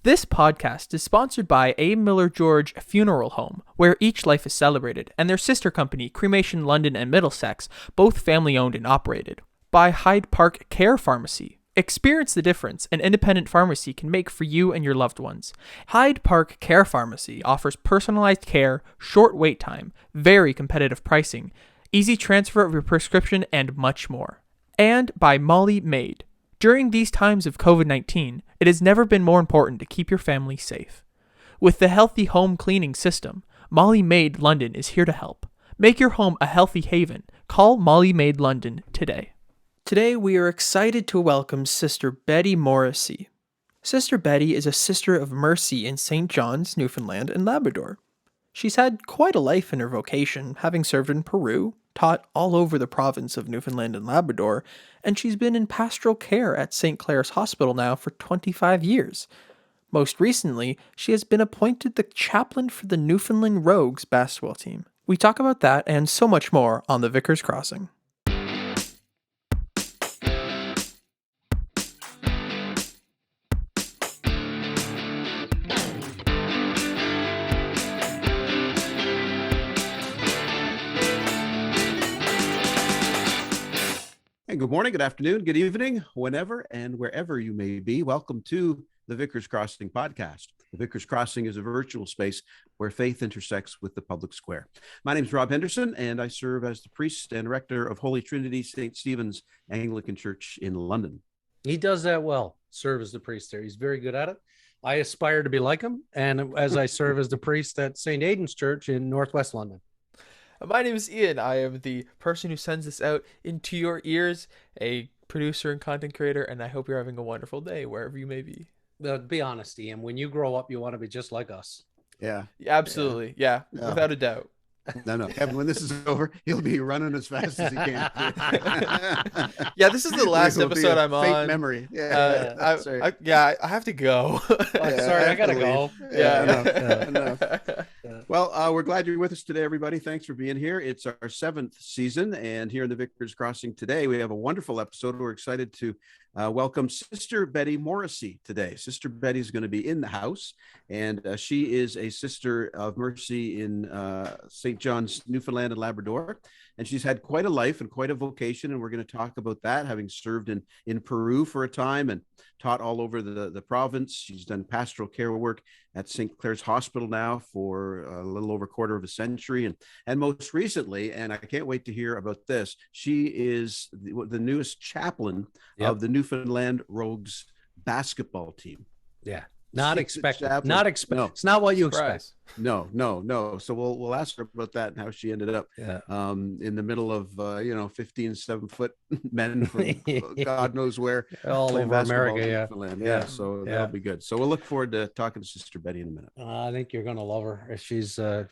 This podcast is sponsored by A. Miller George Funeral Home, where each life is celebrated, and their sister company, Cremation London and Middlesex, both family-owned and operated. By Hyde Park Care Pharmacy. Experience the difference an independent pharmacy can make for you and your loved ones. Hyde Park Care Pharmacy offers personalized care, short wait time, very competitive pricing, easy transfer of your prescription, and much more. And by Molly Maid. During these times of COVID-19, it has never been more important to keep your family safe. With the Healthy Home Cleaning System, Molly Maid London is here to help. Make your home a healthy haven. Call Molly Maid London today. Today we are excited to welcome Sister Betty Morrissey. Sister Betty is a Sister of Mercy in St. John's, Newfoundland and Labrador. She's had quite a life in her vocation, having served in Peru, taught all over the province of Newfoundland and Labrador, and she's been in pastoral care at St. Clair's Hospital now for 25 years. Most recently, she has been appointed the chaplain for the Newfoundland Rogues basketball team. We talk about that and so much more on the Vicar's Crossing. Good morning, good afternoon, good evening, whenever and wherever you may be. Welcome to the Vicar's Crossing podcast. The Vicar's Crossing is a virtual space where faith intersects with the public square. My name is Rob Henderson, and I serve as the priest and rector of Holy Trinity St. Stephen's Anglican Church in London. He does that well, serve as the priest there. He's very good at it. I aspire to be like him, and as I serve as the priest at St. Aidan's Church in Northwest London. My name is Ian. I am the person who sends this out into your ears, a producer and content creator, and I hope you're having a wonderful day wherever you may be. Be honest, Ian, when you grow up, you want to be just like us. Yeah. Absolutely. Yeah, without a doubt. No. Kevin, when this is over, he'll be running as fast as he can. Yeah, this is the last episode I'm faint on. Memory. I have to go. Sorry, I gotta go. Yeah. Well, we're glad you're with us today, everybody. Thanks for being here. It's our 7th season, and here in the Vicar's Crossing today, we have a wonderful episode. We're excited to welcome Sister Betty Morrissey today. Sister Betty is going to be in the house, and she is a Sister of Mercy in St. John's, Newfoundland and Labrador, and she's had quite a life and quite a vocation, and we're going to talk about that, having served in Peru for a time and taught all over the province. She's done pastoral care work at St. Clair's Hospital now for a little over a quarter of a century, and most recently, and I can't wait to hear about this, she is the newest chaplain of the Newfoundland Rogues basketball team. Yeah. Not expected. No. It's not what you expect. No. So we'll ask her about that and how she ended up in the middle of 15 7-foot men from God knows where, all over America. So that'll be good. So we'll look forward to talking to Sister Betty in a minute. I think you're gonna love her. She's a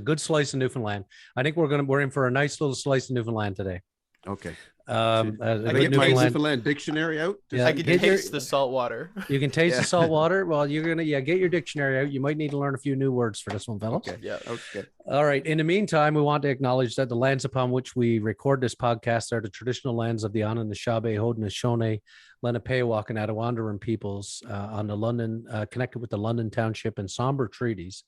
good slice of Newfoundland. I think we're in for a nice little slice of Newfoundland today. Okay. I get my Newfoundland dictionary out. I can taste the salt water. You can taste the salt water. Well, you're gonna get your dictionary out. You might need to learn a few new words for this one, fellas. Okay. All right. In the meantime, we want to acknowledge that the lands upon which we record this podcast are the traditional lands of the Anishinaabe, Haudenosaunee, Lenapehoik, and Attawandaron peoples on the London, connected with the London Township and Sombre treaties.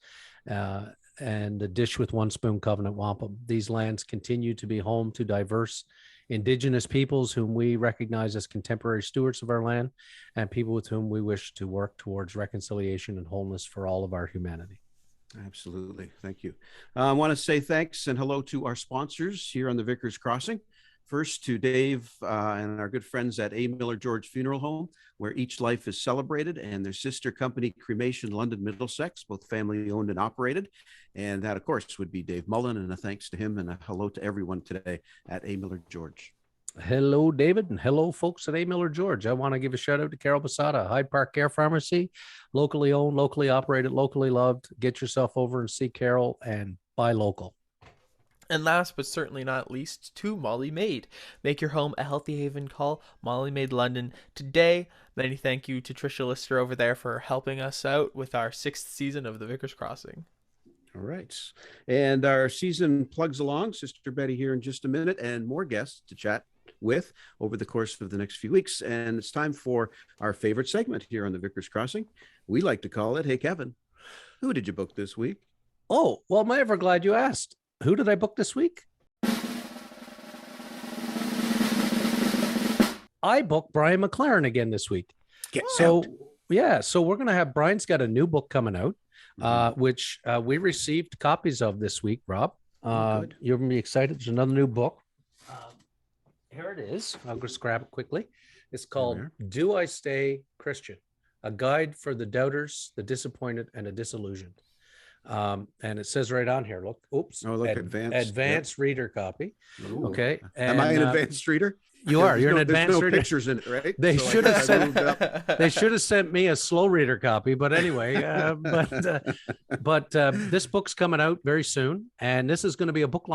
And the Dish with One Spoon Covenant Wampum. These lands continue to be home to diverse Indigenous peoples whom we recognize as contemporary stewards of our land, and people with whom we wish to work towards reconciliation and wholeness for all of our humanity. Absolutely. Thank you. I want to say thanks and hello to our sponsors here on the Vicar's Crossing. First to Dave and our good friends at A. Miller George Funeral Home, where each life is celebrated, and their sister company, Cremation London Middlesex, both family owned and operated. And that, of course, would be Dave Mullen, and a thanks to him and a hello to everyone today at A. Miller George. Hello, David, and hello, folks at A. Miller George. I want to give a shout out to Carol Posada, Hyde Park Care Pharmacy, locally owned, locally operated, locally loved. Get yourself over and see Carol and buy local. And last but certainly not least, to Molly Maid. Make your home a healthy haven. Call Molly Maid London today. Many thank you to Trisha Lister over there for helping us out with our 6th season of the Vicar's Crossing. All right. And our season plugs along. Sister Betty here in just a minute, and more guests to chat with over the course of the next few weeks. And it's time for our favorite segment here on the Vicar's Crossing. We like to call it, Hey, Kevin, who did you book this week? Oh, well, am I ever glad you asked. Who did I book this week? I booked Brian McLaren again this week. So we're going to have, Brian's got a new book coming out, which we received copies of this week, Rob. You're going to be excited. There's another new book. Here it is. I'll just grab it quickly. It's called Do I Stay Christian? A Guide for the Doubters, the Disappointed, and the Disillusioned. And it says right on here, look, advanced reader copy. Ooh. Okay. Am I an advanced reader? You are. You're an advanced reader. Pictures in it, right? They should have sent me a slow reader copy, but anyway. But this book's coming out very soon, and this is going to be a book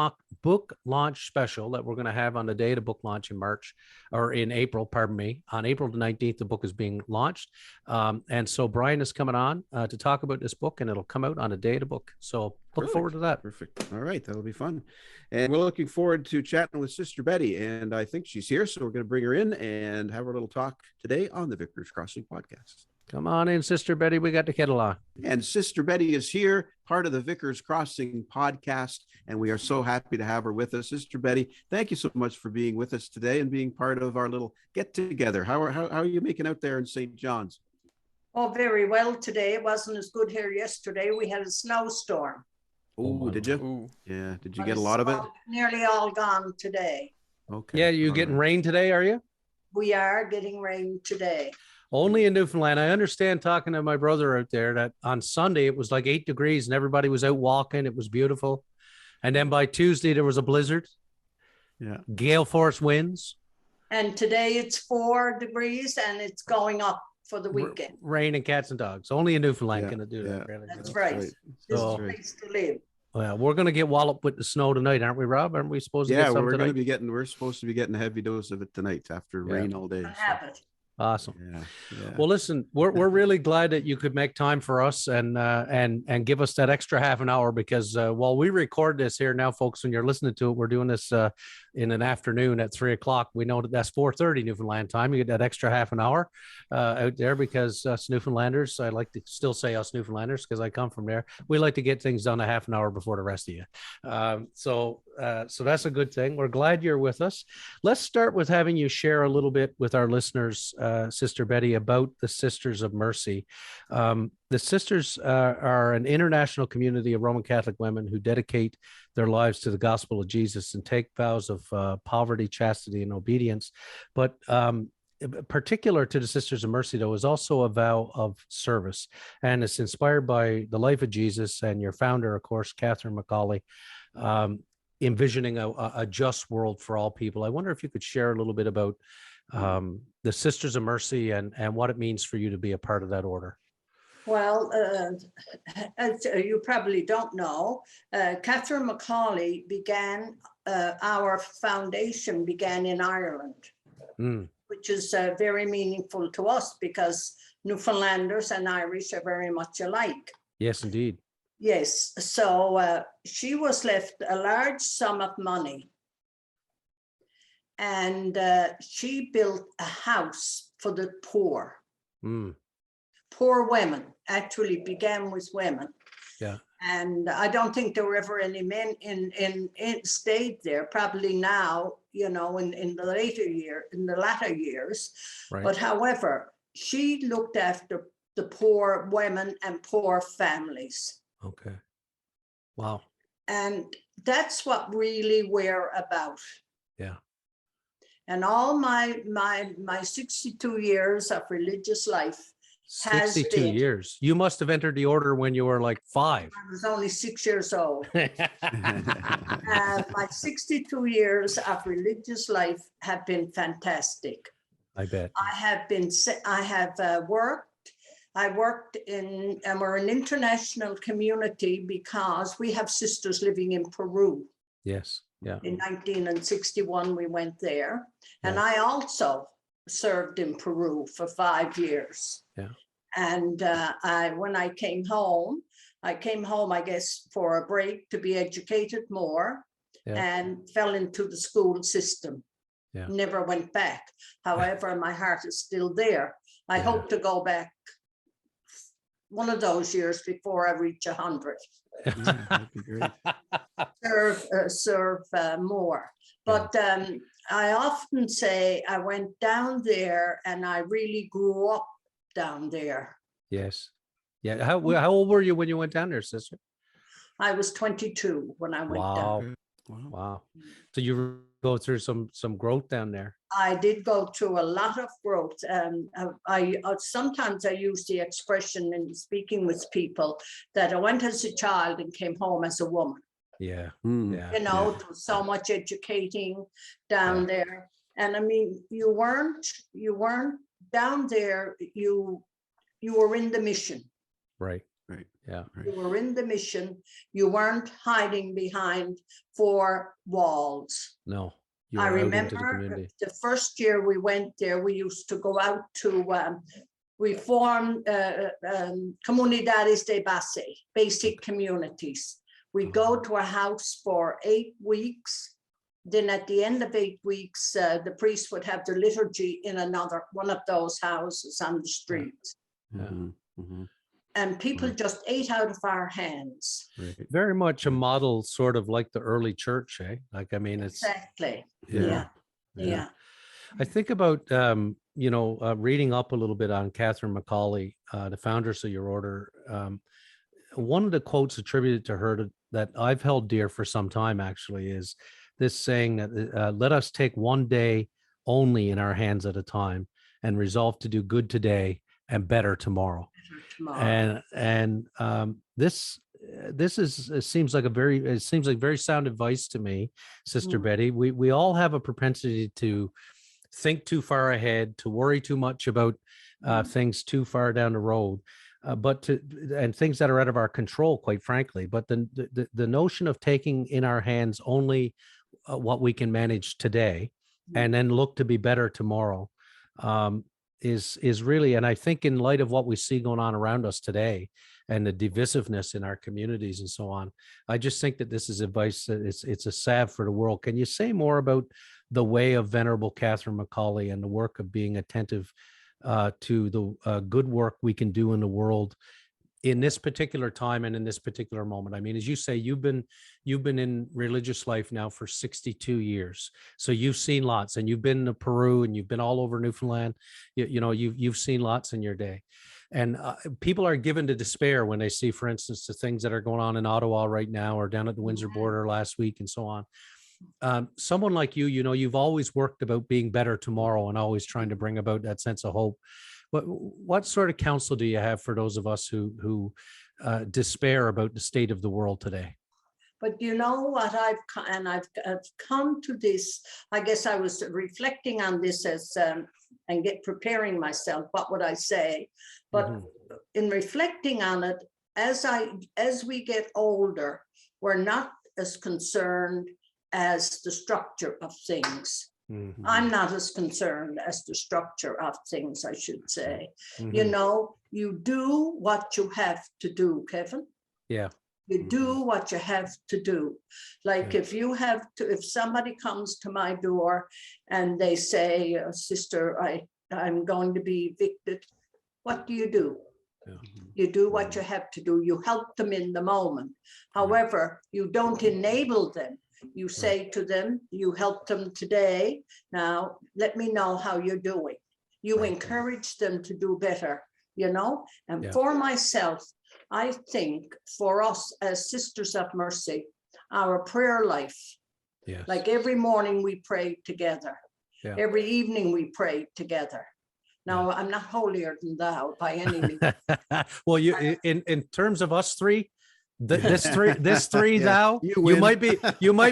launch special that we're going to have on the day of the book launch in April. Pardon me. On April the 19th, the book is being launched, and so Brian is coming on to talk about this book, and it'll come out on the day of the book. So look forward to that. Perfect. All right, that'll be fun, and we're looking forward to chatting with Sister Betty, and I think she's here, so we're going to bring her in and have a little talk today on the Vicar's Crossing podcast. Come on in, Sister Betty. We got the kettle on. And Sister Betty is here, part of the Vicar's Crossing podcast, and we are so happy to have her with us. Sister Betty, thank you so much for being with us today and being part of our little get-together. How are you making out there in St. John's? Oh, very well today. It wasn't as good here yesterday. We had a snowstorm. Oh, did you? Ooh. Yeah. Did you get a lot of it? Nearly all gone today. Okay. Yeah, you getting rain today, are you? We are getting rain today. Only in Newfoundland. I understand, talking to my brother out there, that on Sunday it was like 8 degrees and everybody was out walking. It was beautiful. And then by Tuesday there was a blizzard. Yeah. Gale force winds. And today it's 4 degrees and it's going up for the weekend. Rain and cats and dogs. Only in Newfoundland can it do that. Really. That's right. This is the place to live. Well, we're going to get walloped with the snow tonight, aren't we, Rob? Aren't we supposed to get some tonight? We're supposed to be getting a heavy dose of it tonight after rain all day. I have it. Awesome. Yeah. Well, listen, we're really glad that you could make time for us and give us that extra half an hour, because while we record this here now, folks, when you're listening to it, we're doing this in an afternoon at 3:00. We know that that's 4:30 Newfoundland time. You get that extra half an hour out there, because us Newfoundlanders, I like to still say us Newfoundlanders because I come from there, we like to get things done a half an hour before the rest of you. So that's a good thing. We're glad you're with us. Let's start with having you share a little bit with our listeners, Sister Betty, about the Sisters of Mercy. The Sisters are an international community of Roman Catholic women who dedicate their lives to the gospel of Jesus and take vows of poverty, chastity, and obedience. But particular to the Sisters of Mercy, though, is also a vow of service. And it's inspired by the life of Jesus and your founder, of course, Catherine McAuley, envisioning a just world for all people. I wonder if you could share a little bit about the Sisters of Mercy and what it means for you to be a part of that order. Well, as you probably don't know, Catherine McAuley began, our foundation began in Ireland, which is very meaningful to us because Newfoundlanders and Irish are very much alike. Yes, indeed. Yes. So she was left a large sum of money, and she built a house for the poor. Poor women, actually began with women. Yeah. And I don't think there were ever any men in stayed there, probably now, in the latter years. Right. But however, she looked after the poor women and poor families. Okay. Wow. And that's what really we're about. Yeah. And all my 62 years of religious life 62 years. You must have entered the order when you were like 5. I was only 6 years old. My 62 years of religious life have been fantastic. I bet. We're an international community because we have sisters living in Peru. Yes. Yeah. In 1961, we went there. And I also served in Peru for 5 years. Yeah. And when I came home, I guess, for a break to be educated more, and fell into the school system. Yeah. Never went back. However, my heart is still there. I Yeah. hope to go back one of those years before I reach 100. Yeah, that'd be great. Serve more. But I often say I went down there and I really grew up down there. Yes. Yeah. How old were you when you went down there, sister? I was 22 when I went down. Wow. So you go through some growth down there. I did go through a lot of growth. I sometimes I use the expression in speaking with people that I went as a child and came home as a woman. Yeah. Yeah. There was so much educating down there. And I mean, you weren't down there, you were in the mission. Right. Right. Yeah. You were in the mission. You weren't hiding behind 4 walls. No. You I were out into the remember community. the first year we went there, we used to go out to, we formed comunidades de base, basic communities. We go to a house for 8 weeks. Then at the end of 8 weeks, the priest would have the liturgy in one of those houses on the street. And people just ate out of our hands. Right. Very much a model, sort of like the early church, eh? Like, I mean, it's Exactly. Yeah. Yeah. I think about reading up a little bit on Catherine McCauley, the founders of your order. One of the quotes attributed to her that I've held dear for some time actually is this saying that let us take one day only in our hands at a time and resolve to do good today and better tomorrow. And this seems like very sound advice to me, Sister Betty. We all have a propensity to think too far ahead, to worry too much about things too far down the road, and things that are out of our control, quite frankly. But the notion of taking in our hands only what we can manage today, and then look to be better tomorrow, is really, and I think in light of what we see going on around us today and the divisiveness in our communities and so on, I just think that this is advice that it's a salve for the world. Can you say more about the way of Venerable Catherine McCauley and the work of being attentive to the good work we can do in the world in this particular time and in this particular moment? I mean, as you say, you've been in religious life now for 62 years. So you've seen lots, and you've been to Peru, and you've been all over Newfoundland. You've seen lots in your day. And people are given to despair when they see, for instance, the things that are going on in Ottawa right now, or down at the Windsor border last week, and so on. Someone like you, you've always worked about being better tomorrow and always trying to bring about that sense of hope. What sort of counsel do you have for those of us who despair about the state of the world today? But you know what, I've come to this. I guess I was reflecting on this as and preparing myself. What would I say? But in reflecting on it, as we get older, we're not as concerned as the structure of things. I'm not as concerned as the structure of things, I should say. You do what you have to do, Kevin. Yeah. You do what you have to do. Like if somebody comes to my door and they say, Sister, I'm going to be evicted, what do? You do what you have to do. You help them in the moment. However, you don't enable them. You say to them, you help them today. Now, let me know how you're doing. You encourage them to do better, And for myself, I think for us as Sisters of Mercy, our prayer life, like every morning we pray together. Every evening we pray together. Now, I'm not holier than thou by any means. Well, you in terms of us three, this three thou, you might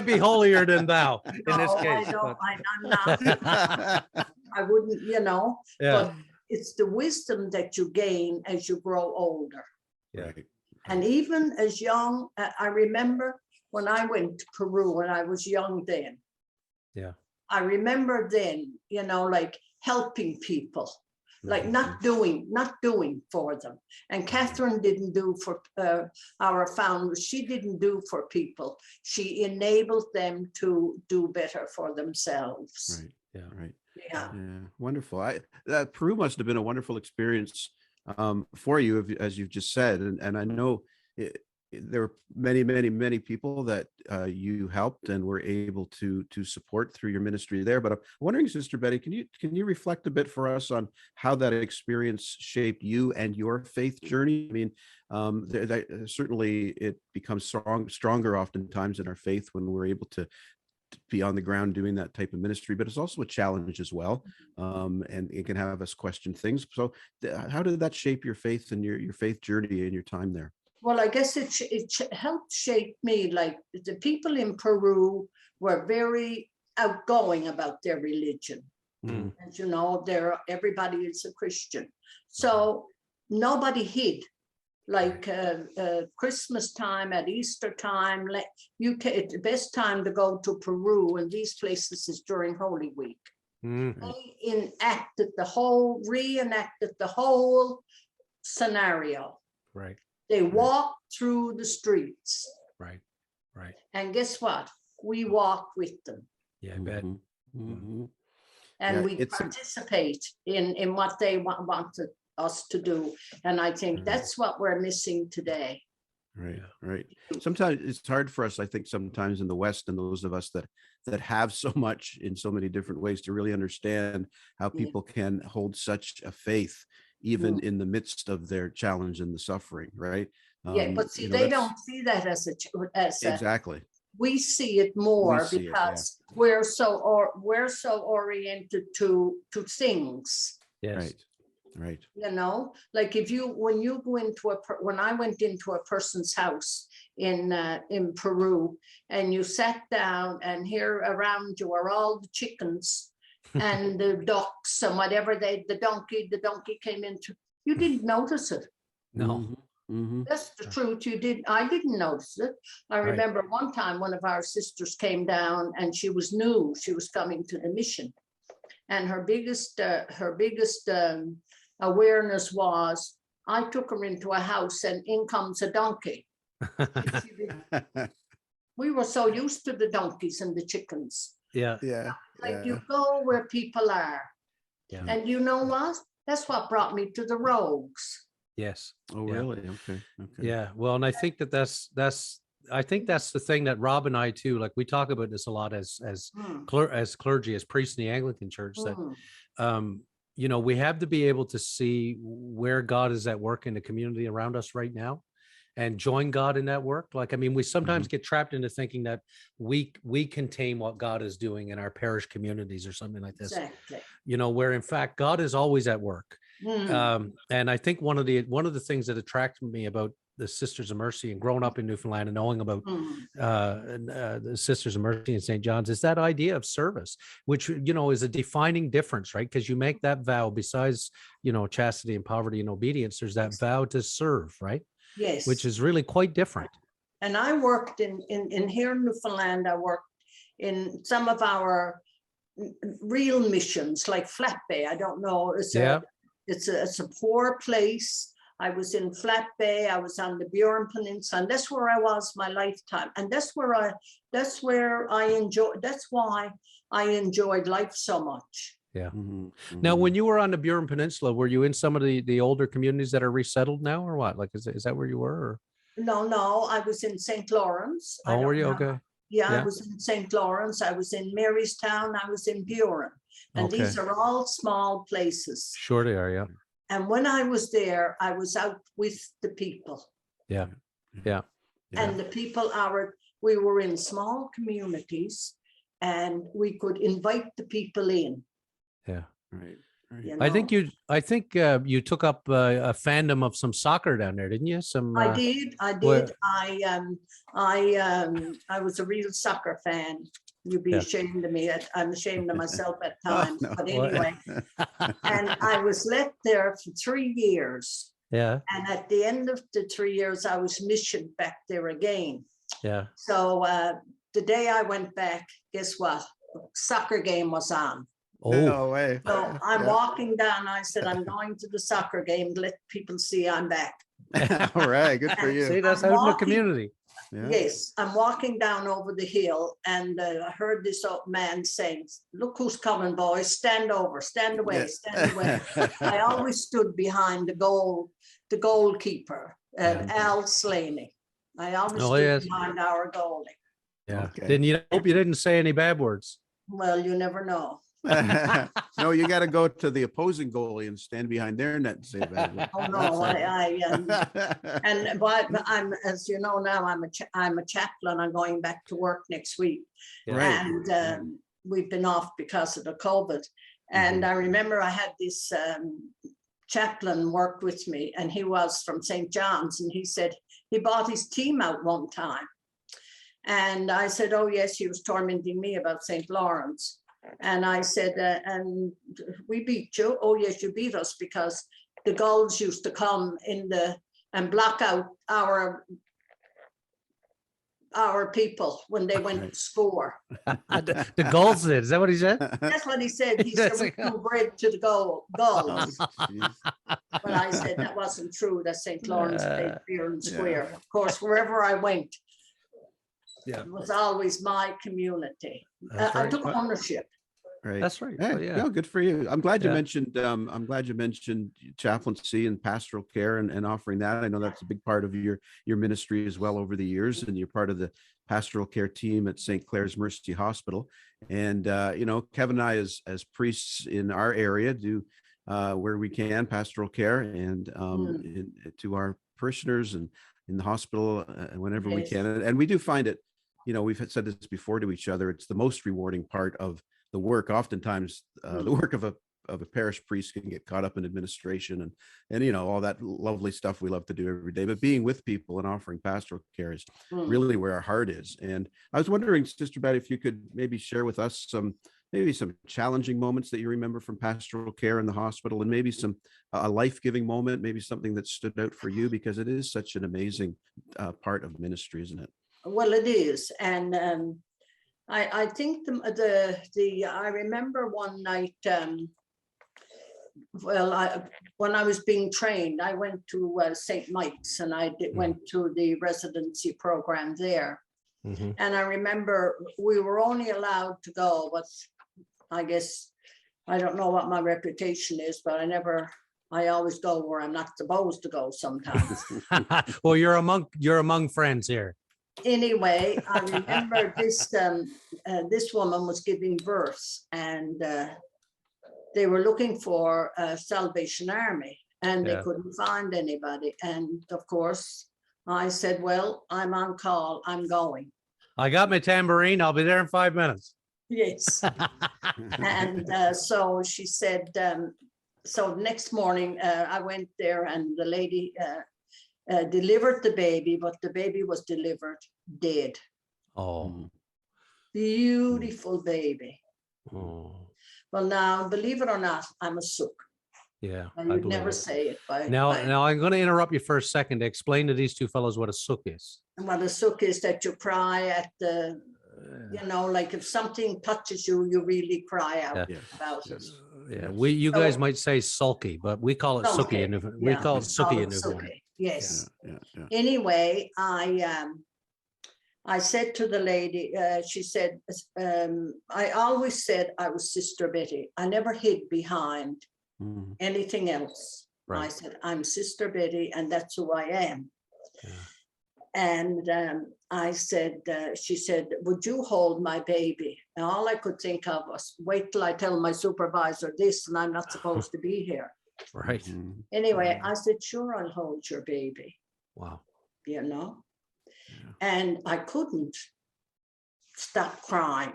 be holier than thou in this case. I'm not. I wouldn't, but it's the wisdom that you gain as you grow older. And even as young, I remember when I went to Peru when I was young then. I remember then, like helping people. Like not doing for them. And Catherine didn't do for our founders. She didn't do for people. She enabled them to do better for themselves. Right. Yeah. Yeah. Wonderful. That Peru must have been a wonderful experience for you, as you've just said. And I know there were many people that you helped and were able to support through your ministry there. But I'm wondering, Sister Betty, can you reflect a bit for us on how that experience shaped you and your faith journey? I mean, certainly it becomes stronger oftentimes in our faith when we're able to be on the ground doing that type of ministry, but it's also a challenge as well. And it can have us question things. So how did that shape your faith and your faith journey and your time there? Well, I guess it helped shape me. Like the people in Peru were very outgoing about their religion. Mhm. And you know, everybody is a Christian. So nobody hid. Like Christmas time, at Easter time, the best time to go to Peru and these places is during Holy Week. They reenacted the whole scenario. Right. They walked through the streets. Right. And guess what? We walked with them. Yeah, I bet. Mhm. And Yeah, we participate in what they wanted us to do. And I think that's what we're missing today. Right. Sometimes it's hard for us, I think, sometimes in the West, and those of us that have so much in so many different ways, to really understand how people can hold such a faith even in the midst of their challenge and the suffering, right? But see, they don't see that as exactly. We see it more because we're so oriented to things. Yes. Right. You know, like when I went into a person's house in Peru, and you sat down, and here around you are all the chickens and the ducks and whatever the donkey came into, you didn't notice it. No. Mm-hmm. That's the truth. I didn't notice it. I remember one time one of our sisters came down, and she was new. She was coming to the mission, and her biggest awareness was, I took her into a house and in comes a donkey. We were so used to the donkeys and the chickens. Yeah. You go where people are. Yeah. And you know what? That's what brought me to the Rogues. Yes. Oh, really? Okay. Yeah. Well, and I think that's the thing that Rob and I too, like we talk about this a lot as clergy, as priests in the Anglican Church, that you know, we have to be able to see where God is at work in the community around us right now and join God in that work. Like, I mean, we sometimes get trapped into thinking that we contain what God is doing in our parish communities or something like this. Exactly. You know, where in fact God is always at work. And I think one of the things that attracted me about the Sisters of Mercy and growing up in Newfoundland and knowing about the Sisters of Mercy in St. John's is that idea of service, which, you know, is a defining difference, right? Because you make that vow, besides, you know, chastity and poverty and obedience, there's that vow to serve, right? Yes. Which is really quite different. And I worked in here in Newfoundland. I worked in some of our real missions, like Flat Bay. I don't know. It's a poor place. I was in Flat Bay. I was on the Burin Peninsula, and that's where I was my lifetime. And that's why I enjoyed life so much. Yeah. Now, when you were on the Burin Peninsula, were you in some of the older communities that are resettled now, or what? Like, is that where you were? Or? No, I was in St. Lawrence. Oh, were you? Okay. Yeah, I was in St. Lawrence. I was in Marystown. I was in Burin. And these are all small places. Sure they are, yeah. And when I was there, I was out with the people. Yeah. And the people we were in small communities, and we could invite the people in. Yeah. Right. You know? I think you took up a fandom of some soccer down there, didn't you? I did. Where... I was a real soccer fan. You'd be ashamed of me. I'm ashamed of myself at times. But anyway, and I was left there for 3 years. Yeah. And at the end of the 3 years, I was missioned back there again. Yeah. So the day I went back, guess what? Soccer game was on. Oh, no way. So I'm walking down. I said, I'm going to the soccer game. Let people see I'm back. All right. Good for you. See, that's out in the community. Yeah. Yes, I'm walking down over the hill, and I heard this old man saying, "Look who's coming, boys! Stand over, stand away, stand away." I always stood behind the goalkeeper, Al Slaney. I always stood behind our goalie. Yeah. Okay. Then you hope you didn't say any bad words. Well, you never know. No, you got to go to the opposing goalie and stand behind their net and say bad. Oh no, but I'm, as you know now, I'm a chaplain. I'm going back to work next week, Right. and we've been off because of the COVID. And I remember I had this chaplain work with me, and he was from St. John's, and he said he bought his team out one time, and I said, "Oh yes," he was tormenting me about St. Lawrence. And I said, and we beat you. Oh, yes, you beat us, because the gulls used to come and block out our people when they went to score. The gulls did. Is that what he said? That's what he said. He said, "We threw bread to the gulls." But I said that wasn't true, that St. Lawrence played fair and square. Of course, wherever I went, it was always my community. I took ownership. Right. That's right. Hey, Oh, yeah. no, good for you. I'm glad you mentioned chaplaincy and pastoral care and offering that. I know that's a big part of your ministry as well over the years, and you're part of the pastoral care team at St. Clare's Mercy Hospital. And Kevin and I, as priests in our area, do where we can pastoral care and to our parishioners and in the hospital whenever we can. And we do find it, we've said this before to each other, it's the most rewarding part of the work. Oftentimes the work of a parish priest can get caught up in administration and all that lovely stuff we love to do every day, but being with people and offering pastoral care is really where our heart is. And I was wondering, Sister Betty, if you could maybe share with us some challenging moments that you remember from pastoral care in the hospital, and maybe a life-giving moment, maybe something that stood out for you, because it is such an amazing part of ministry, isn't it? Well, it is. And I think I remember one night, when I was being trained, I went to St. Mike's, and I went to the residency program there. And I remember we were only allowed to go, but I guess, I don't know what my reputation is, but I always go where I'm not supposed to go sometimes. Well, you're among friends here. Anyway, I remember this woman was giving birth, and they were looking for a Salvation Army, and they couldn't find anybody. And of course, I said, "Well, I'm on call. I'm going." I got my tambourine. I'll be there in 5 minutes. Yes. And so she said, so next morning I went there, and the lady delivered the baby, but the baby was delivered dead. Oh. Beautiful baby. Oh. Well, now, believe it or not, I'm a sook. Yeah. I would never say it. Now I'm going to interrupt you for a second to explain to these two fellows what a sook is. Well, a sook is that you cry at the, like if something touches you, you really cry out about it. Yeah, you guys might say sulky, but we call it sooky in Newfoundland. We call it sooky in Newfoundland. Yes. Yeah. Anyway, I said to the lady, she said, I always said I was Sister Betty. I never hid behind anything else. Right. I said, I'm Sister Betty, and that's who I am. Yeah. And I said, she said, would you hold my baby? And all I could think of was, wait till I tell my supervisor this, and I'm not supposed to be here. Right. Anyway, I said, sure, I'll hold your baby. Wow. Yeah. And I couldn't stop crying.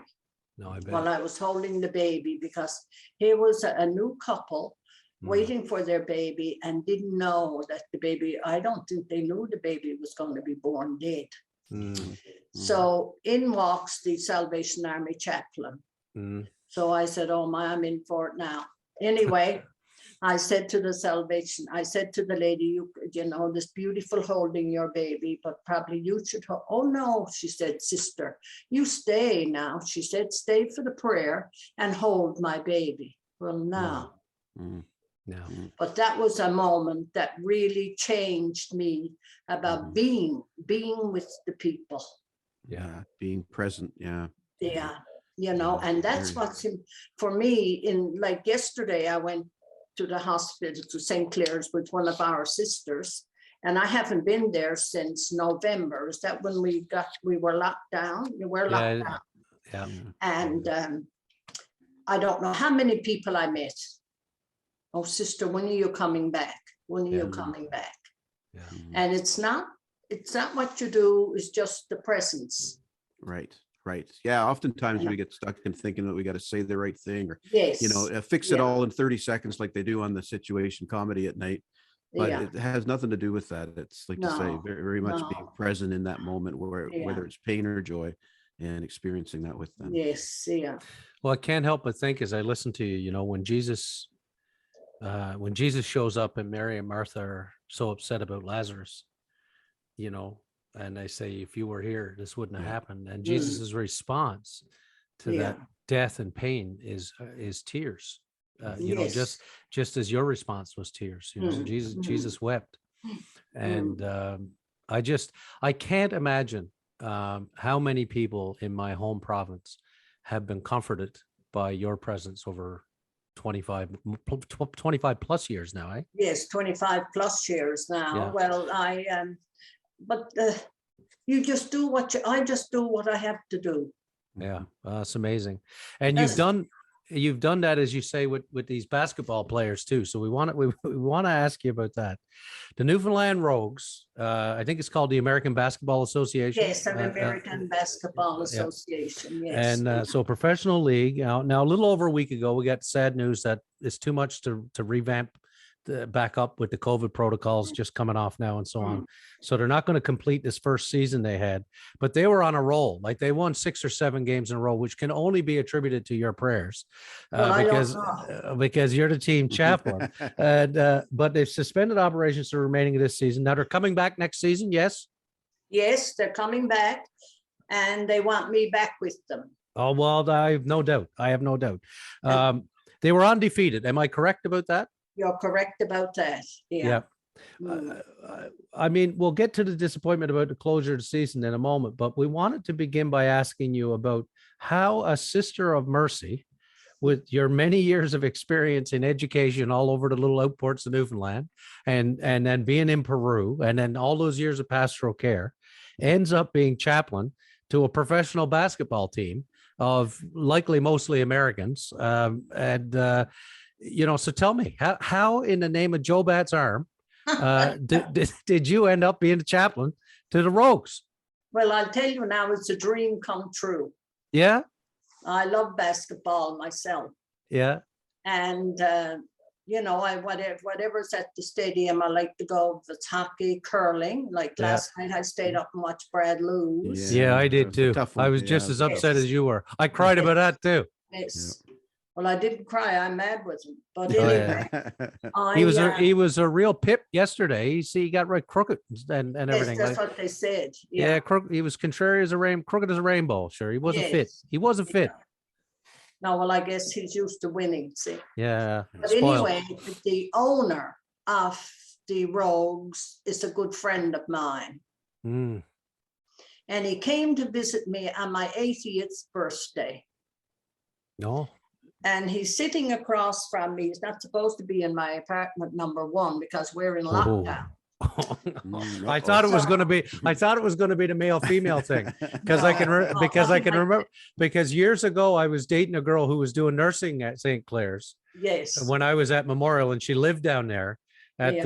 No, I bet. While I was holding the baby, because here was a new couple waiting for their baby and didn't know that the baby, I don't think they knew the baby was going to be born dead. So in walks the Salvation Army chaplain. So I said, oh my, I'm in for it now. Anyway, I said to the lady, you this beautiful holding your baby, but probably you should hold. Oh no, she said, sister, you stay now. She said, stay for the prayer and hold my baby. Well, now. Yeah. But that was a moment that really changed me about being with the people. Yeah, being present. Yeah. Yeah, you know, and that's what's for me. In like yesterday, I went to the hospital to St. Clair's with one of our sisters, and I haven't been there since November. Is that when we were locked down? We were locked down. Yeah. And I don't know how many people I met. Oh, sister, when are you coming back? When are you coming back? Yeah. And it's not what you do, it's just the presence. Right. Yeah. Oftentimes we get stuck in thinking that we got to say the right thing or, Yes. fix it all in 30 seconds like they do on the situation comedy at night. But it has nothing to do with that. It's like you say, very, very much being present in that moment whether it's pain or joy and experiencing that with them. Yes. Yeah. Well, I can't help but think as I listen to you, when Jesus shows up and Mary and Martha are so upset about Lazarus, and they say, if you were here, this wouldn't have happened. And Jesus's response to that death and pain is tears. Just as your response was tears. Jesus wept. And I can't imagine how many people in my home province have been comforted by your presence over 25 plus years now, eh? Yes, 25 plus years now. Yeah. Well, but you just do I just do what I have to do. Yeah, it's amazing. And you've done that, as you say, with these basketball players too. So we want to ask you about that. The Newfoundland Rogues, I think it's called the American Basketball Association. Yes, an American Basketball Association. Yes. And so professional league. Now, a little over a week ago, we got sad news that it's too much to revamp back up with the COVID protocols just coming off now and so on. So they're not going to complete this first season they had, but they were on a roll. Like they won 6 or 7 games in a row, which can only be attributed to your prayers because you're the team chaplain. But they've suspended operations for the remaining of this season. Now they're coming back next season. Yes. Yes, they're coming back and they want me back with them. Oh, well, I have no doubt. They were undefeated. Am I correct about that? You're correct about that. Yeah. I mean, we'll get to the disappointment about the closure of the season in a moment, but we wanted to begin by asking you about how a sister of mercy, with your many years of experience in education all over the little outports of Newfoundland, and then being in Peru, and then all those years of pastoral care, ends up being chaplain to a professional basketball team of likely mostly Americans. So tell me, how in the name of Joe Bat's arm did you end up being the chaplain to the Rogues? Well, I'll tell you now, it's a dream come true. Yeah. I love basketball myself. Yeah. And, whatever's at the stadium, I like to go. If it's hockey, curling. Like last night, I stayed up and watched Brad lose. Yeah, I did too. I was just as upset as you were. I cried about that too. Yes. Yeah. Well, I didn't cry. I'm mad with him. But anyway, he was a real pip yesterday. He got right crooked and everything. That's what they said. Yeah, he was contrary as crooked as a rainbow. Sure, he wasn't fit. He wasn't fit. No, well, I guess he's used to winning. See. Yeah. But anyway, the owner of the Rogues is a good friend of mine. And he came to visit me on my 80th birthday. No. And he's sitting across from me. He's not supposed to be in my apartment number 1 because we're in lockdown. I thought it was going to be the male female thing because I can remember because years ago I was dating a girl who was doing nursing at St. Clair's. Yes. When I was at Memorial, and she lived down there at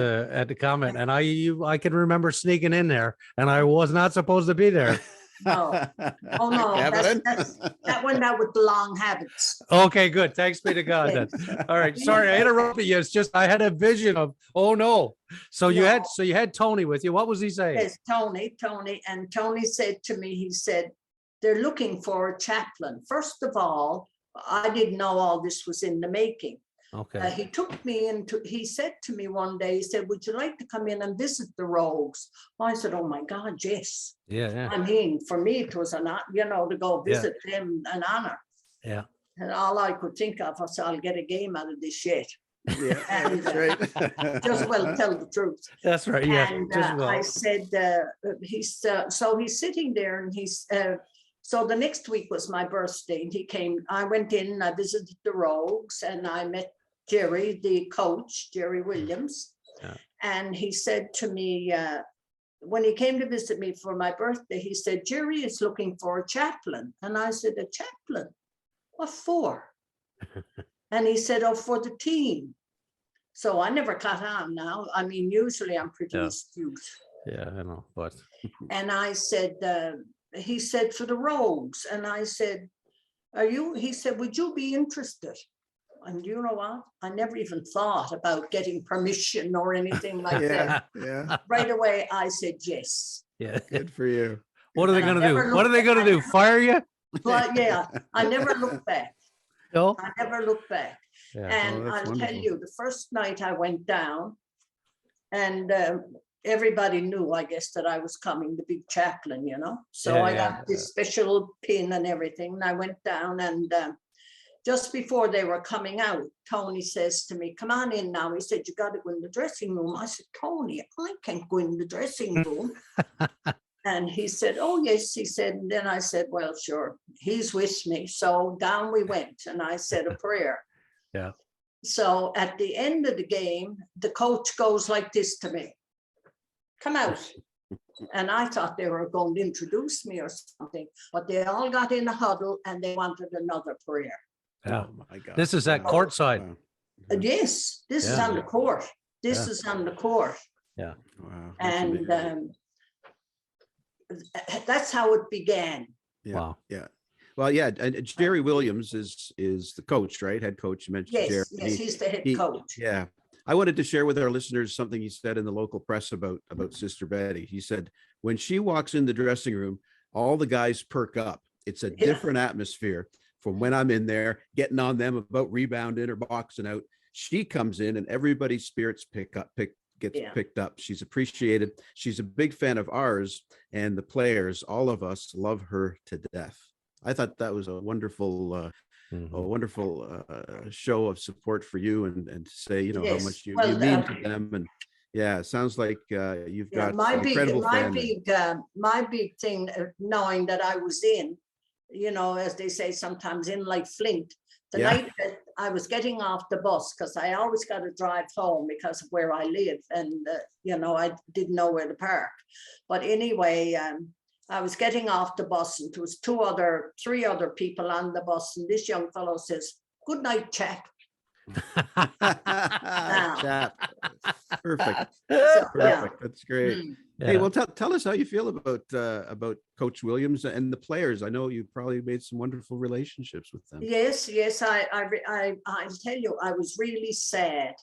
the convent, and I can remember sneaking in there, and I was not supposed to be there. No. Oh no, that went out with the long habits. Okay, good. Thanks be to God. Then. All right. Sorry, I interrupted you. It's just I had a vision of you had Tony with you. What was he saying? Yes, Tony, and Tony said to me, he said, they're looking for a chaplain. First of all, I didn't know all this was in the making. Okay. He took me he said to me one day, he said, would you like to come in and visit the Rogues? I said, oh my God, yes. Yeah. I mean, for me, it was to go visit them, an honor. Yeah. And all I could think of was, I'll get a game out of this yet. Yeah, And, that's right. just well tell the truth. That's right. Yeah. And just well. I said, so he's sitting there, and so the next week was my birthday, and he came. I went in, and I visited the Rogues, and I met Jerry, the coach, Jerry Williams. Yeah. And he said to me, when he came to visit me for my birthday, he said, Jerry is looking for a chaplain. And I said, a chaplain? What for? And he said, oh, for the team. So I never caught on now. I mean, usually I'm pretty astute. Yeah, I know. But And I said, he said, for the Rogues. And I said, he said, would you be interested? And you know what? I never even thought about getting permission or anything like that. Yeah. Right away, I said yes. yeah. Good for you. What are they And I going to do? never What are they looked going to do? Fire you? But yeah, I never looked back. No. I never looked back. Yeah. And that's I'll tell wonderful. you, the first night I went down, and everybody knew, I guess, that I was coming, the big chaplain, you know. So Yeah, I yeah, got this special pin and everything. And I went down, and just before they were coming out, Tony says to me, come on in now. He said, you got to go in the dressing room. I said, Tony, I can't go in the dressing room. And he said, oh, yes, he said. And then I said, well, sure, he's with me. So down we went, and I said a prayer. Yeah. So at the end of the game, the coach goes like this to me, come out. And I thought they were going to introduce me or something, but they all got in a huddle and they wanted another prayer. Yeah. Oh my God. This is at courtside. Wow. And yes, this is Yeah. on the court. This Yeah. is on the court. Yeah. Wow. That's And amazing. that's how it began. Yeah. Wow. Yeah. Well, yeah. And Jerry Williams is the coach, right? Head coach. You mentioned Jerry. Yes, he's the head coach. Yeah. I wanted to share with our listeners something he said in the local press about Sister Betty. He said, when she walks in the dressing room, all the guys perk up. It's a different atmosphere from when I'm in there getting on them about rebounding or boxing out. She comes in and everybody's spirits gets picked up. She's appreciated. She's a big fan of ours, and the players, all of us, love her to death. I thought that was a wonderful show of support for you, and to say, you know, how much you mean to them. And yeah, it sounds like you've got an incredible family. My big thing, knowing that I was in, you know, as they say sometimes, in like Flint. The night that I was getting off the bus, because I always got to drive home because of where I live, and you know, I didn't know where to park. But anyway, I was getting off the bus, and there was three other people on the bus, and this young fellow says, "Good night, chap." Chap. Perfect. So, Perfect. That's great. Yeah. Hey, well, tell us how you feel about Coach Williams and the players. I know you probably made some wonderful relationships with them. Yes. I tell you, I was really sad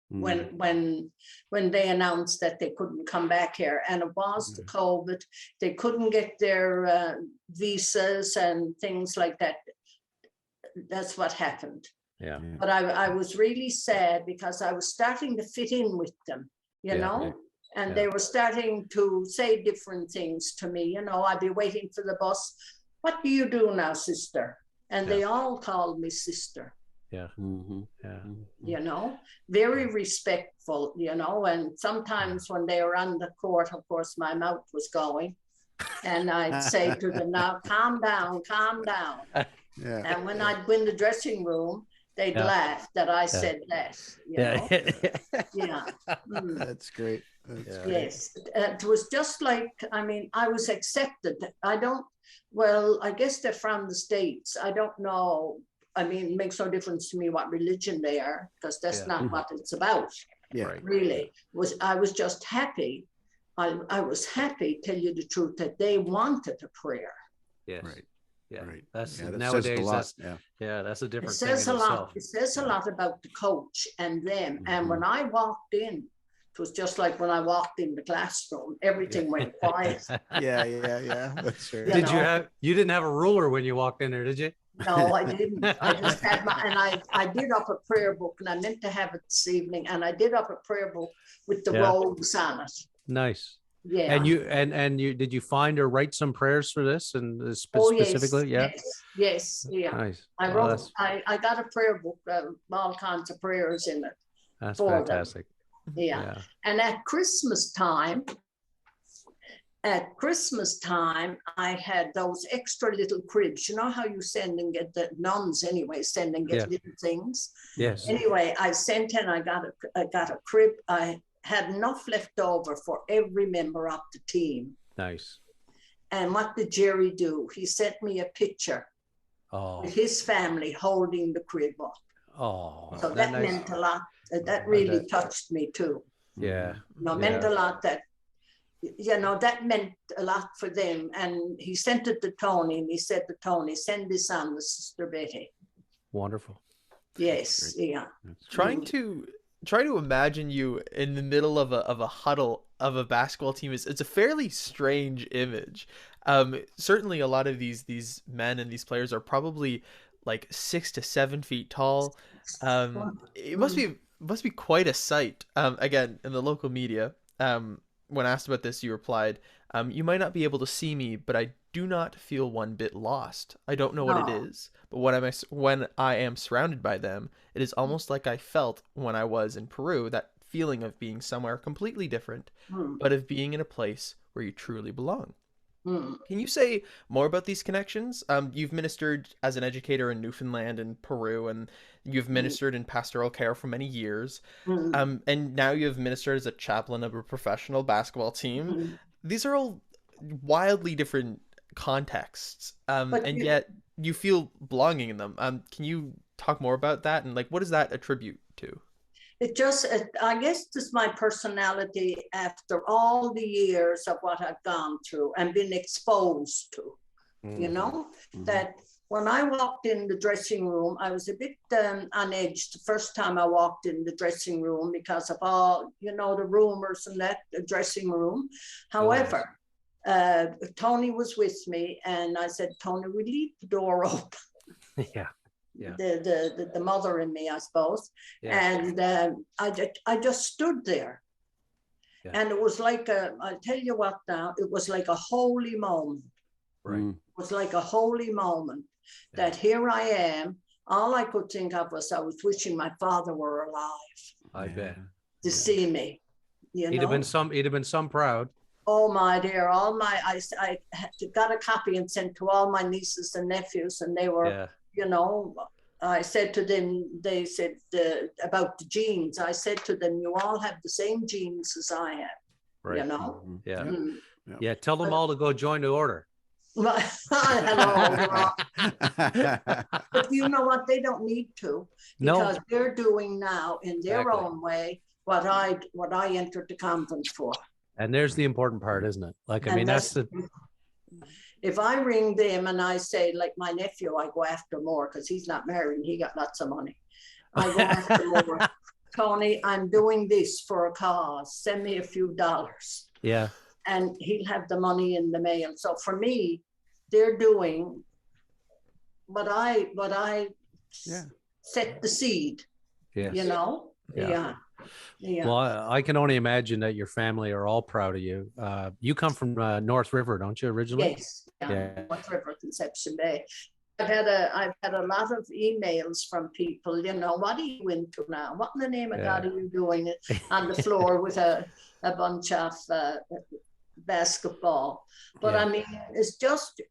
when they announced that they couldn't come back here, and it was the COVID. They couldn't get their visas and things like that. That's what happened. Yeah. But I was really sad because I was starting to fit in with them, you know, and they were starting to say different things to me. You know, I'd be waiting for the bus. What do you do now, sister? And they all called me sister. Yeah. Yeah. You know, very respectful, you know, and sometimes when they were on the court, of course, my mouth was going, and I'd say to them, now, calm down, calm down. Yeah. And when I'd go in the dressing room, they'd laugh that I said that, you know? Yeah. That's great. That's great. Yes. It was just like, I mean, I was accepted. I guess they're from the States. I don't know. I mean, it makes no difference to me what religion they are, because that's not what it's about. Yeah. Really. I was just happy. I was happy, tell you the truth, that they wanted a prayer. Yes. Right. Yeah. Right. That's Yeah, that nowadays. says a lot. That's a It different says thing a in lot. itself. It says a lot about the coach and them. And when I walked in, it was just like when I walked in the classroom, everything went quiet. Yeah. That's right. You didn't have a ruler when you walked in there, did you? No, I didn't. I just had I did up a prayer book, and I meant to have it this evening. And I did up a prayer book with the rogues on it. Nice. Yeah. And you did you find or write some prayers for this and specifically? Yes. Yeah. Nice. I got a prayer book, all kinds of prayers in it. That's for them. fantastic. Yeah. And at Christmas time, I had those extra little cribs. You know how you send and get the nuns anyway, send and get little things. Yes. Anyway, I sent and I got a crib. I had enough left over for every member of the team. Nice. And what did Jerry do? He sent me a picture with his family holding the crib up. Oh, so that nice? meant a lot. That really touched me too. Yeah. Meant a lot that, that meant a lot for them. And he sent it to Tony, and he said to Tony, send this on to Sister Betty. Wonderful. Yes. Yeah. Trying to imagine you in the middle of a huddle of a basketball team it's a fairly strange image. Certainly a lot of these men and these players are probably like 6 to 7 feet tall. It must be quite a sight. Again, in the local media, when asked about this, you replied, you might not be able to see me, but I do not feel one bit lost. I don't know what it is, but when I am surrounded by them, it is almost like I felt when I was in Peru, that feeling of being somewhere completely different, but of being in a place where you truly belong. Can you say more about these connections? You've ministered as an educator in Newfoundland and Peru, and you've ministered in pastoral care for many years. And now you've ministered as a chaplain of a professional basketball team. These are all wildly different contexts, and yet you feel belonging in them. Can you talk more about that? And what does that attribute to? I guess this is my personality after all the years of what I've gone through and been exposed to, that when I walked in the dressing room, I was a bit on edge the first time I walked in the dressing room because of all, the rumors in that dressing room. However, Tony was with me, and I said, Tony, we leave the door open. Yeah. The mother in me, I suppose. And I just stood there. And it was like I'll tell you what now, it was like a holy moment. Right. It was like a holy moment that here I am. All I could think of was I was wishing my father were alive. I bet. To see me. He'd have been some proud. Oh my dear, I got a copy and sent to all my nieces and nephews, and they were I said to them, they said about the genes. I said to them, you all have the same genes as I have, right. Yeah. Yeah. Tell them all to go join the order. Hello. But you know what? They don't need to, because they're doing now in their own way what I entered the convent for. And there's the important part, isn't it? That's the... If I ring them and I say, like my nephew, I go after more because he's not married and he got lots of money. I go after more. Tony, I'm doing this for a cause. Send me a few dollars. Yeah. And he'll have the money in the mail. So for me, they're doing what I set the seed. Yes. Yeah. Well, I can only imagine that your family are all proud of you. You come from North River, don't you, originally? Yes. North River, Conception Bay. I've had a lot of emails from people, what are you into now? What in the name of God are you doing on the floor with a bunch of basketball? But I mean, it's just,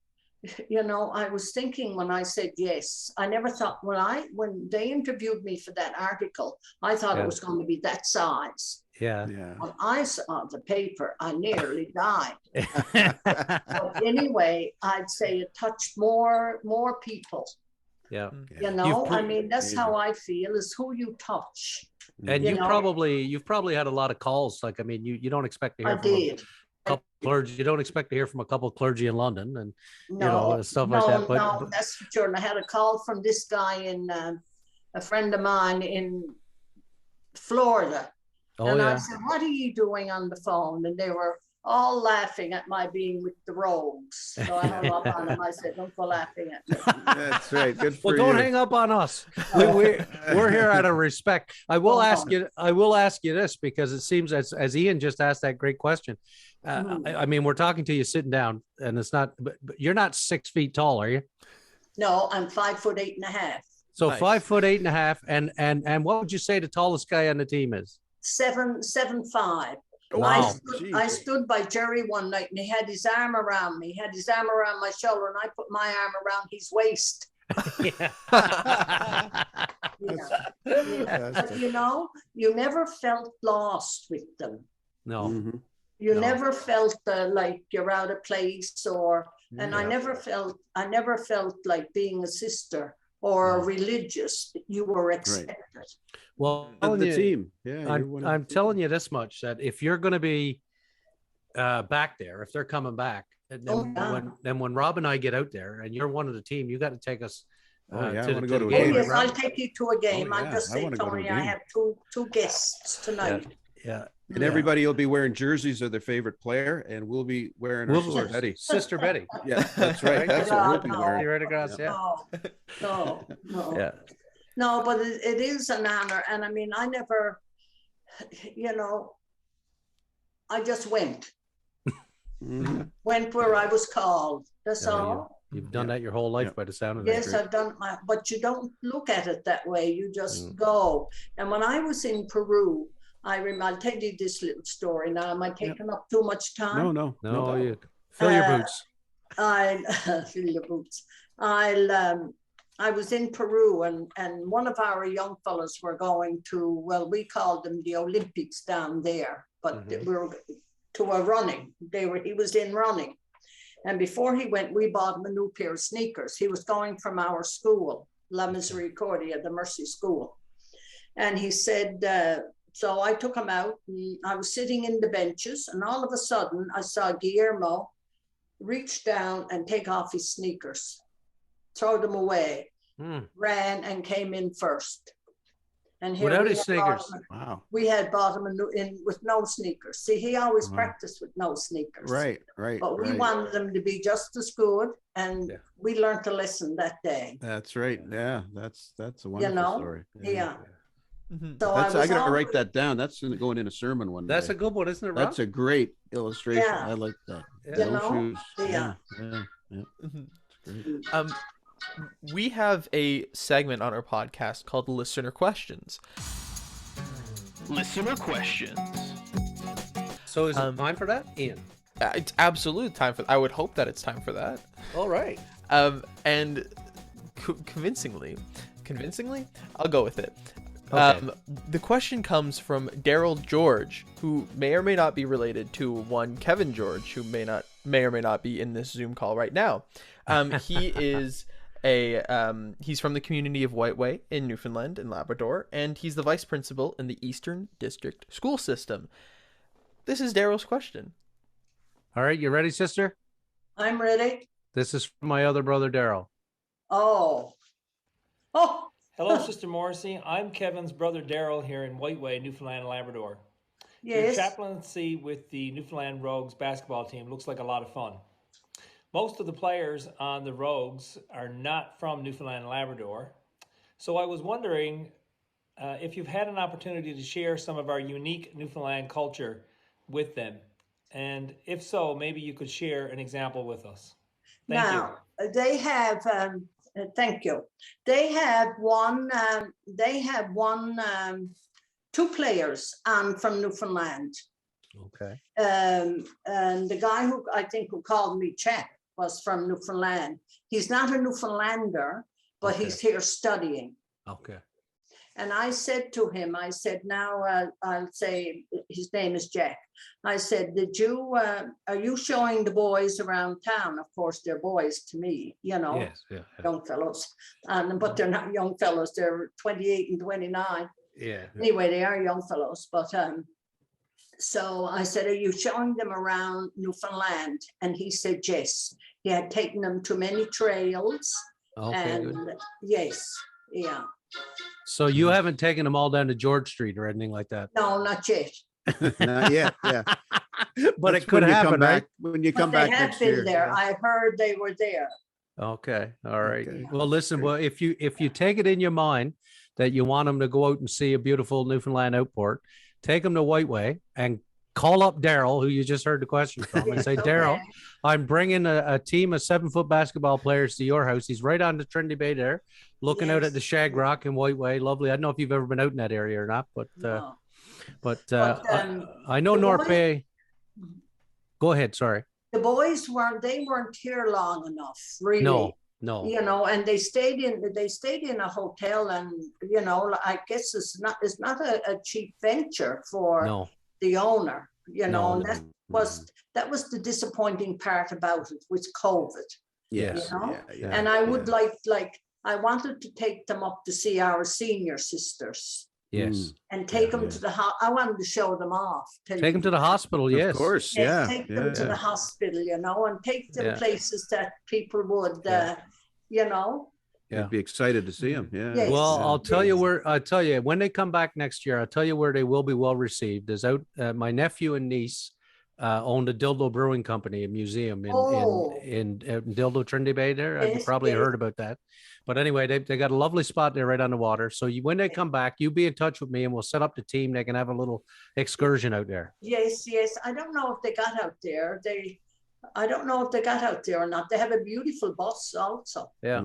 I was thinking when I said yes, I never thought when they interviewed me for that article, I thought it was going to be that size. Yeah. When I saw the paper, I nearly died. But anyway, I'd say it touched more people. Yeah. I mean, that's how I feel, is who you touch. And you've probably had a lot of calls. You don't expect to hear you don't expect to hear from a couple of clergy in London and stuff like that. But no, that's for sure. And I had a call from this guy a friend of mine in Florida. I said, what are you doing on the phone? And they were all laughing at my being with the rogues. So I hung up on them. I said, don't go laughing at me. That's right. Good for you. Well, don't hang up on us. We're here out of respect. I will ask you this, because it seems as Ian just asked that great question. I mean, we're talking to you sitting down, and it's not, but you're not 6 feet tall, are you? No, I'm 5'8.5". So Nice. 5'8.5", and what would you say the tallest guy on the team is? 7'5". Wow. I stood by Jerry one night and he had his arm around me. He had his arm around my shoulder and I put my arm around his waist. Yeah. But you never felt lost with them. No. Mhm. You No. never felt like you're out of place, and Yeah. I never felt like being a sister or No. religious. You were expected. Well, The team. Yeah. I'm telling you this much, that if you're going to be back there, if they're coming back, and then when Rob and I get out there and you're one of the team, you got to take us I to want to the go to a game. game. Yes, I'll take you to a game. Oh, I yeah, just I say, wanna go to a Tony, I game. have two guests tonight. Yeah. And everybody will be wearing jerseys of their favorite player, and we'll be wearing our Sister Betty. Sister Betty. Yeah, that's right. That's what we'll be No. wearing. Right across, yeah. No. Yeah. No, but it is an honor. And I mean, I never, I just went Mhm. where I was called. That's Yeah, all. You've done that your whole life by the sound of it. Yes, I've done but you don't look at it that way. You just go. And when I was in Peru, I'll tell you this little story now. Am I taking up too much time? No. No, you fill your boots. I'll fill your boots. I was in Peru and one of our young fellows were going to, well, we called them the Olympics down there, but we were to a running. He was in running. And before he went, we bought him a new pair of sneakers. He was going from our school, La Misericordia, the Mercy School. And he said, so I took him out and I was sitting in the benches and all of a sudden I saw Guillermo reach down and take off his sneakers, throw them away, ran and came in first. And here without his sneakers. Wow. We had bought him in with no sneakers. See, he always practiced with no sneakers. Right. But we wanted them to be just as good, and we learned a lesson that day. That's right. Yeah, that's a wonderful story. Yeah. Mm-hmm. So I gotta write that down. That's going in a sermon one day. That's a good one, isn't it, Rob? That's a great illustration. Yeah. I like that. Yeah. No shoes. Yeah. Mm-hmm. We have a segment on our podcast called Listener Questions. Listener Questions. So is it time for that, Ian? It's absolute time for. I would hope that it's time for that. All right. And convincingly, I'll go with it. Okay. The question comes from Daryl George, who may or may not be related to one Kevin George, who may or may not be in this Zoom call right now. He is he's from the community of Whiteway in Newfoundland and Labrador, and he's the vice principal in the Eastern District School System. This is Daryl's question. All right, you ready, sister? I'm ready. This is from my other brother, Daryl. Oh. Hello, Sister Morrissey. I'm Kevin's brother Daryl here in Whiteway, Newfoundland and Labrador. Yes. Your chaplaincy with the Newfoundland Rogues basketball team looks like a lot of fun. Most of the players on the Rogues are not from Newfoundland and Labrador. So I was wondering if you've had an opportunity to share some of our unique Newfoundland culture with them. And if so, maybe you could share an example with us. Thank you. They have, thank you. They have two players from Newfoundland. Okay. And the guy who called me Chap was from Newfoundland. He's not a Newfoundlander, but he's here studying. Okay. And I said to him, now I'll say his name is Jack. I said, are you showing the boys around town? Of course, they're boys to me, Yes, yeah. young fellows. But they're not young fellows. They're 28 and 29. Yeah. Anyway, they are young fellows. But so I said, are you showing them around Newfoundland? And he said, yes. He had taken them to many trails. Okay, and good. yes, yeah. So you haven't taken them all down to George Street or anything like that? No, not yet. Not yet. Yeah. But That's it could when you happen, come back, right? when you But come they back have next been year. there. I heard they were there. Okay. All right. Okay. Well, listen, well, if you take it in your mind that you want them to go out and see a beautiful Newfoundland outport, take them to Whiteway and call up Daryl, who you just heard the question from, and say, Daryl, I'm bringing a team of 7-foot basketball players to your house. He's right on the Trinity Bay there, looking out at the Shag Rock and White Way. Lovely. I don't know if you've ever been out in that area or not, but No. I know North Bay. Go ahead. Sorry. The boys weren't here long enough, really. No. You know, and they stayed in a hotel, and you know, I guess it's not a cheap venture for the owner, you know, and that was the disappointing part about it, with COVID. Yes. You know? And I would like I wanted to take them up to see our senior sisters. Yes. And take them to the I wanted to show them off. Take them to the hospital, yes. Of course, Take them to the hospital, you know, and take them places that people would, you know. I'd be excited to see them. Yeah. Yes. Well, I'll tell you when they come back next year, I'll tell you where they will be well received. There's my nephew and niece owned a dildo brewing company, a museum in Dildo Trinity Bay there. You probably heard about that. But anyway, they got a lovely spot there right on the water. So when they come back, you be in touch with me and we'll set up the team. They can have a little excursion out there. Yes. I don't know if they got out there. I don't know if they got out there or not. They have a beautiful bus also. Yeah.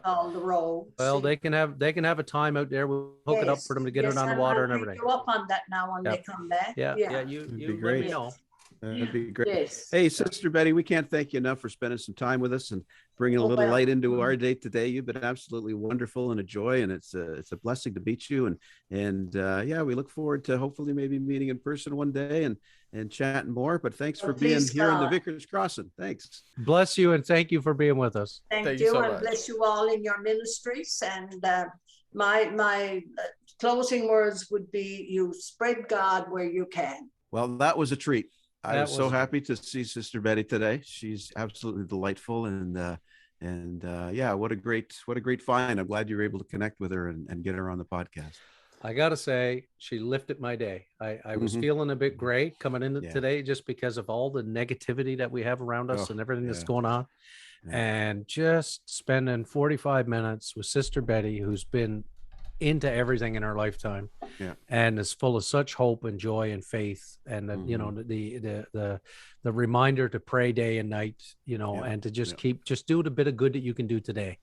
On the road. Well, they can have a time out there. We'll hook it up for them to get it on the water and everything. I'll up on that now when they come back. Yeah. You let me know. That'd be great. Yes. Hey, Sister Betty, we can't thank you enough for spending some time with us and bringing a little light into our day today. You've been absolutely wonderful and a joy, and it's a blessing to meet you. And we look forward to hopefully maybe meeting in person one day and chatting more. But thanks for being here in the Vicar's Crossing. Thanks. Bless you, and thank you for being with us. Thank you so and much. Bless you all in your ministries. And my closing words would be: you spread God where you can. Well, that was a treat. I was so happy to see Sister Betty today. She's absolutely delightful, and what a great find. I'm glad you were able to connect with her and get her on the podcast. I gotta say, she lifted my day. I was feeling a bit gray coming into today just because of all the negativity that we have around us and everything that's going on. And just spending 45 minutes with Sister Betty, who's been into everything in her lifetime and is full of such hope and joy and faith, and you know, the reminder to pray day and night, you know, and to just just do the bit of good that you can do today,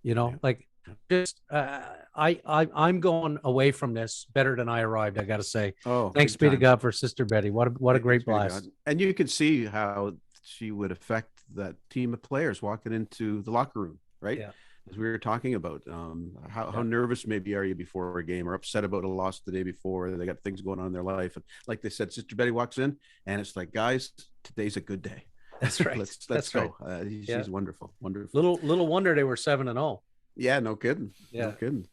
you know, like just I'm going away from this better than I arrived, I gotta say. Thanks be to God for Sister Betty. What a great blast. And you could see how she would affect that team of players walking into the locker room, right? As we were talking about, how nervous maybe are you before a game, or upset about a loss the day before? They got things going on in their life, and like they said, Sister Betty walks in, and it's like, guys, today's a good day. That's right. Let's go. She's wonderful. Little wonder they were 7-0. Yeah, no kidding. No kidding.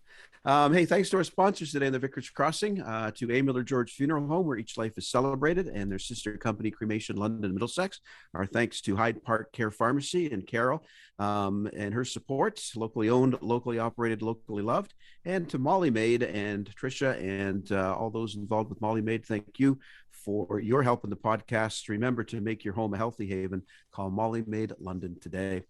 Hey, thanks to our sponsors today in the Vicar's Crossing, to A. Miller George Funeral Home, where each life is celebrated, and their sister company, Cremation London and Middlesex. Our thanks to Hyde Park Care Pharmacy and Carol and her support, locally owned, locally operated, locally loved, and to Molly Maid and Tricia and all those involved with Molly Maid. Thank you for your help in the podcast. Remember to make your home a healthy haven. Call Molly Maid London today.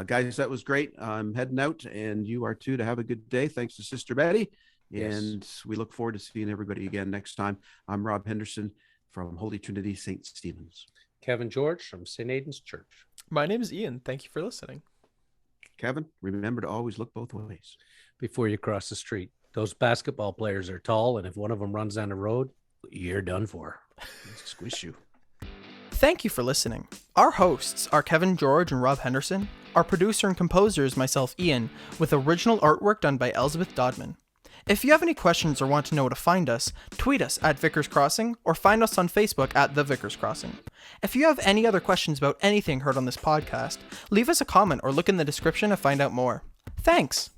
Guys, that was great. I'm heading out, and you are too, to have a good day. Thanks to Sister Betty. And we look forward to seeing everybody again next time. I'm Rob Henderson from Holy Trinity St. Stephen's. Kevin George from St. Aidan's Church. My name is Ian. Thank you for listening. Kevin, remember to always look both ways before you cross the street. Those basketball players are tall, and if one of them runs down the road, you're done for. Squish you. Thank you for listening. Our hosts are Kevin George and Rob Henderson. Our producer and composer is myself, Ian, with original artwork done by Elizabeth Dodman. If you have any questions or want to know where to find us, tweet us at Vicar's Crossing or find us on Facebook at The Vicar's Crossing. If you have any other questions about anything heard on this podcast, leave us a comment or look in the description to find out more. Thanks!